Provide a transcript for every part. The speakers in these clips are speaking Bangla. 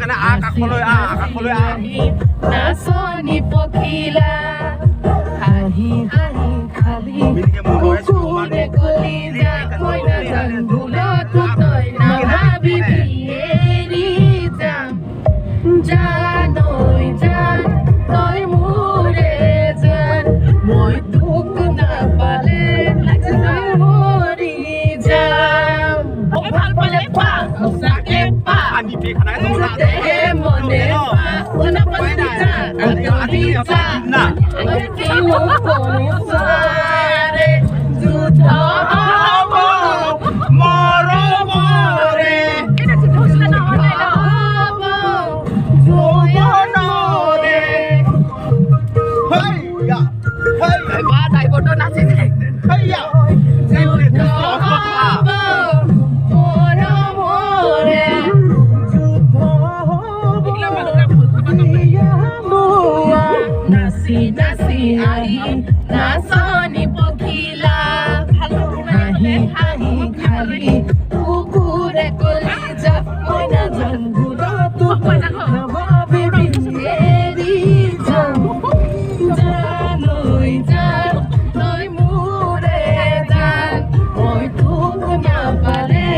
কাৰণে আকাশলৈ আকাশলৈ নাচনি পখিলা হাঁহি হাঁহি খালি কুকুৰে কলিজা মই নাজানো ভুলতো তই নাভাবিবি এৰি যাম জানৈ জান তই মোৰে জান মই তোক নাপালে মৰি যাম ভাল পালে পা সঁচাকে পা দেহে মনে পা নাপালে না যুদ্ধ হব মৰমৰে নাচি আহি নাচনি পখিলা হাঁহি হাঁহি খালি কুকুৰে কলিজা মই নাজানো ভুলতো নাভাবিবি এৰি যাম জানৈ জান তই মোৰে জান মই তোক নাপালে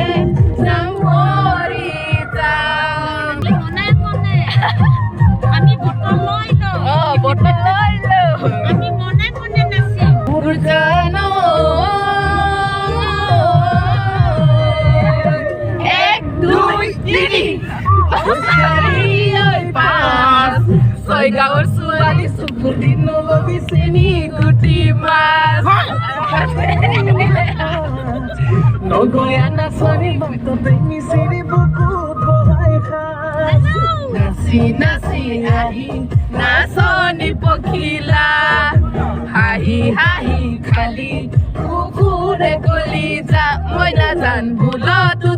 যাম মৰি যাম মনে মনে আমি বটল লৈ লওঁ বটল লৈ লওঁ আমি মনে মনে নাচিম জানো এক দুই তিনি চাৰি পাঁচ ছয় গাঁৱৰ ছোৱালী চকুটি নলবি চেনি গুটি মাছ নগৈয়া নাচনি ততে মিচিৰি বুকুত বহাই খাই নাচি নাচি আহি নাচনি পখিলা হাঁহি হাঁহি খালি কুকুৰে কলিজা মই নাজান ভুলতো